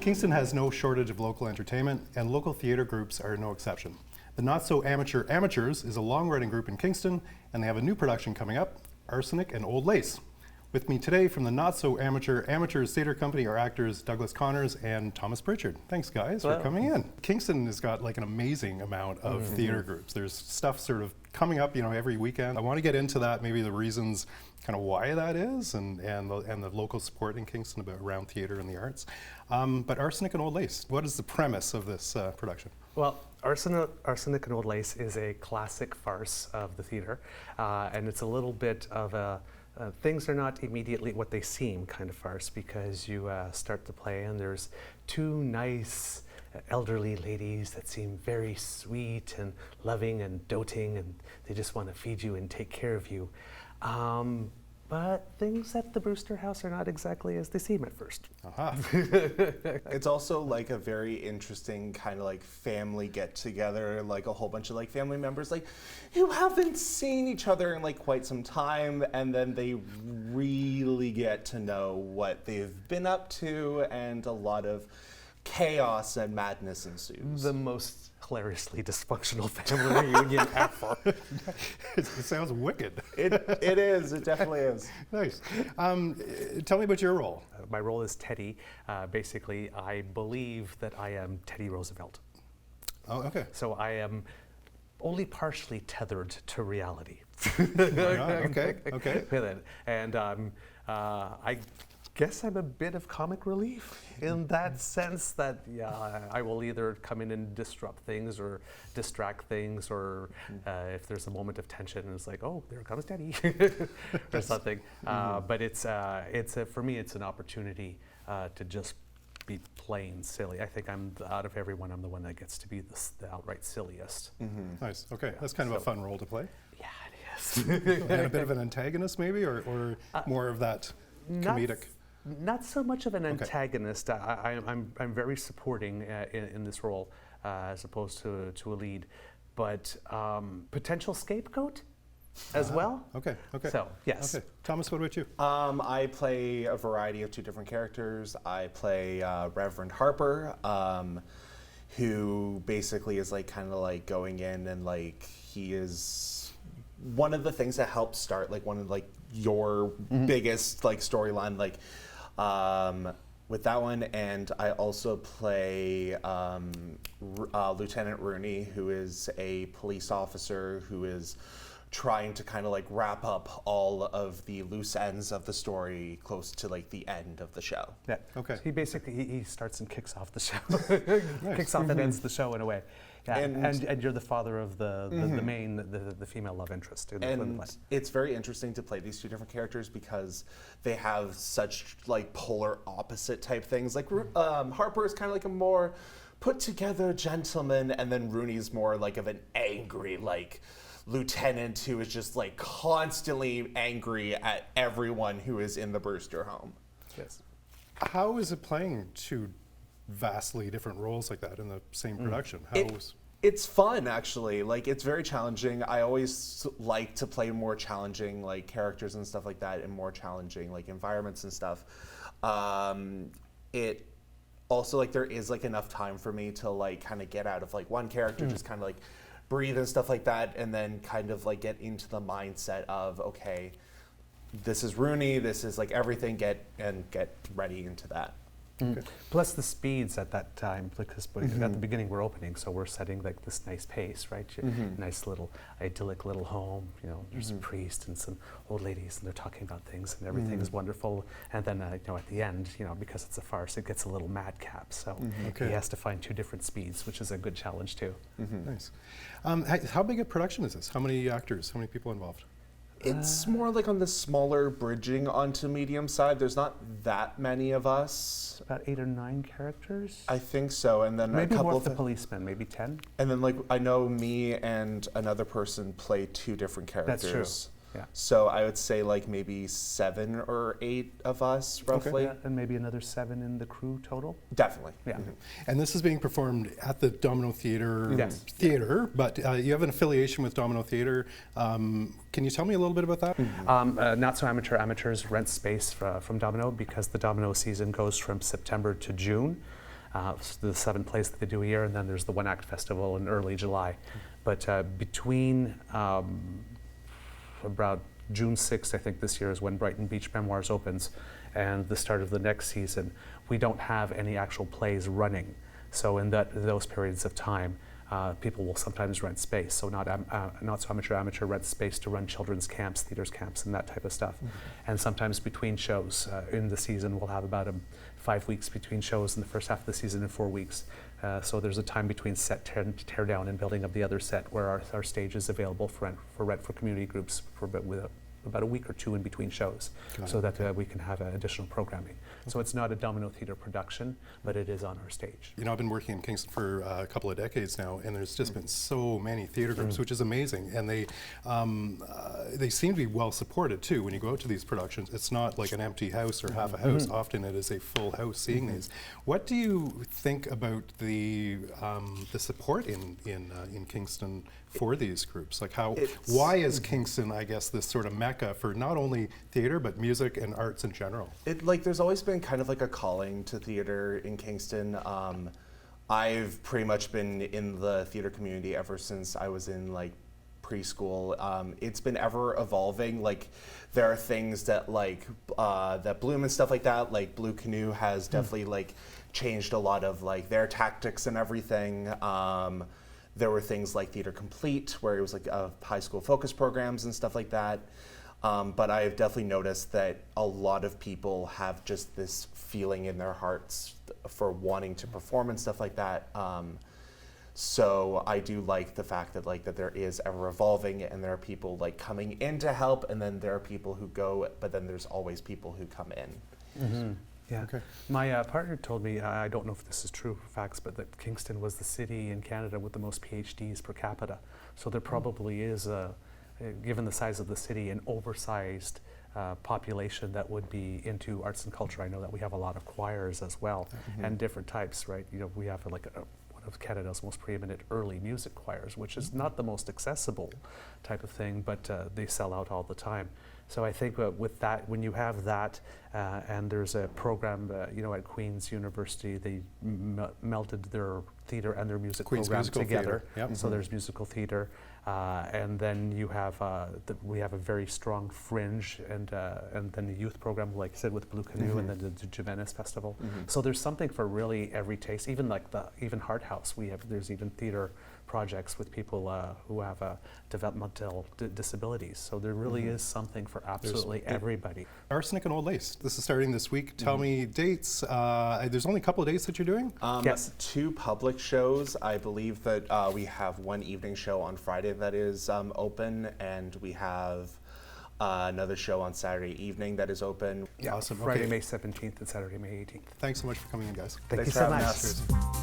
Kingston has no shortage of local entertainment, and local theatre groups are no exception. The Not So Amateur Amateurs is a long-running group in Kingston, and they have a new production coming up, Arsenic and Old Lace. With me today from the Not So Amateur Amateurs Theatre Company are actors Douglas Connors and Thomas Pritchard. Thanks guys for coming in. Kingston has got like an amazing amount of theatre groups. There's stuff sort of coming up, every weekend. I want to get into that, maybe the reasons kind of why that is and the local support in Kingston around theatre and the arts. But Arsenic and Old Lace, what is the premise of this production? Well, Arsenic and Old Lace is a classic farce of the theatre, and it's a little bit of a things are not immediately what they seem kind of farce, because you start the play and there's two nice elderly ladies that seem very sweet and loving and doting, and they just want to feed you and take care of you. But things at the Brewster House are not exactly as they seem at first. It's also like a very interesting kind of like family get together, like a whole bunch of like family members like who haven't seen each other in like quite some time, and then they really get to know what they've been up to, and a lot of chaos and madness ensues. The most hilariously dysfunctional family reunion ever. It sounds wicked. It is. It definitely is. Nice. Tell me about your role. My role is Teddy. Basically, I believe that I am Teddy Roosevelt. Oh, okay. So I am only partially tethered to reality. Okay. With it. And I guess I'm a bit of comic relief in that sense that, I will either come in and disrupt things or distract things, or if there's a moment of tension and it's like, oh, there comes Teddy or something. But for me, it's an opportunity to just be plain silly. I think out of everyone, I'm the one that gets to be the outright silliest. Nice. Okay. That's kind of a fun role to play. Yeah, it is. And a bit of an antagonist maybe, or more of that comedic? Not so much of an antagonist. I'm very supporting in this role as opposed to a lead, but potential scapegoat as well. Okay. So yes. Okay. Thomas, what about you? I play a variety of two different characters. I play Reverend Harper, who basically is like kind of like going in and like he is one of the things that helps start like one of like your biggest like storyline like. With that one, and I also play Lieutenant Rooney, who is a police officer who is trying to kind of like wrap up all of the loose ends of the story close to like the end of the show. Yeah. Okay. He basically he starts and kicks off the show, kicks off and ends the show in a way. Yeah. And you're the father of the main the female love interest in the play. It's very interesting to play these two different characters because they have such like polar opposite type things. Like Harper is kind of like a more put together gentleman, and then Rooney's more like of an angry like lieutenant who is just like constantly angry at everyone who is in the Brewster home. Yes. How is it playing two vastly different roles like that in the same production? It's fun, actually. Like, it's very challenging. I always like to play more challenging like characters and stuff like that, and more challenging like environments and stuff. It also like there is like enough time for me to like kind of get out of like one character, just kind of like breathe and stuff like that, and then kind of like get into the mindset of, okay, this is Rooney, this is like everything, get ready into that. Okay. Plus the speeds at that time, because at the beginning we're opening, so we're setting like this nice pace, right? Nice little idyllic little home. There's a priest and some old ladies, and they're talking about things, and everything is wonderful. And then at the end, because it's a farce, it gets a little madcap. So he has to find two different speeds, which is a good challenge too. Nice. How big a production is this? How many actors? How many people involved? It's more like on the smaller bridging onto medium side. There's not that many of us. About 8 or 9 characters? I think so, and then maybe a couple more of the policemen, maybe 10. And then like I know me and another person play 2 different characters. That's true. Yeah. So I would say like maybe 7 or 8 of us roughly. Okay. And maybe another 7 in the crew total? Definitely. Yeah. And this is being performed at the Domino Theatre, but you have an affiliation with Domino Theatre. Can you tell me a little bit about that? Not So Amateur Amateurs rent space from Domino because the Domino season goes from September to June. the 7 plays that they do a year, and then there's the One Act Festival in early July. But between about June 6th, I think this year, is when Brighton Beach Memoirs opens, and the start of the next season, we don't have any actual plays running. So in those periods of time, people will sometimes rent space. So not so amateur rent space to run children's camps, theaters camps, and that type of stuff. And sometimes between shows in the season, we'll have about 5 weeks between shows in the first half of the season and 4 weeks. So there's a time between set tear down and building of the other set where our stage is available for rent for community groups with about a week or 2 in between shows, so that we can have additional programming. So it's not a Domino Theatre production, but it is on our stage. You know, I've been working in Kingston for a couple of decades now, and there's just been so many theatre groups, which is amazing. And they seem to be well supported too. When you go out to these productions, it's not like an empty house or half a house. Often it is a full house seeing these. What do you think about the support in Kingston for these groups? Like why is Kingston, I guess, this sort of mecca for not only theatre but music and arts in general? There's always been kind of like a calling to theatre in Kingston. I've pretty much been in the theatre community ever since I was in like preschool. It's been ever evolving. Like there are things that that bloom and stuff like that. Like Blue Canoe has definitely like changed a lot of like their tactics and everything. There were things like Theatre Complete, where it was like high school focus programs and stuff like that. But I've definitely noticed that a lot of people have just this feeling in their hearts for wanting to perform and stuff like that. So I do like the fact that that there is ever evolving, and there are people like coming in to help, and then there are people who go, but then there's always people who come in. Yeah. Okay. My partner told me, I don't know if this is true facts, but that Kingston was the city in Canada with the most PhDs per capita. So there probably is, given the size of the city, an oversized population that would be into arts and culture. I know that we have a lot of choirs as well, and different types, right? You know, we have like one of Canada's most preeminent early music choirs, which is not the most accessible type of thing, but they sell out all the time. So I think with that, when you have that, and there's a program, at Queen's University, they melted their theatre and their music program together. Yep. So there's musical theatre, and then you have we have a very strong fringe, and then the youth program, like I said, with Blue Canoe, and then the Juvenis Festival. So there's something for really every taste. Even like even Hart House, there's even theatre projects with people who have developmental disabilities. So there really is something for absolutely everybody. Arsenic and Old Lace. This is starting this week. Tell me dates. There's only a couple of dates that you're doing? Yes. 2 public shows. I believe that we have one evening show on Friday that is open, and we have another show on Saturday evening that is open. Yeah, awesome. Friday, May 17th and Saturday, May 18th. Thanks so much for coming in, guys. Thank you Thanks for so having much. us. Cheers.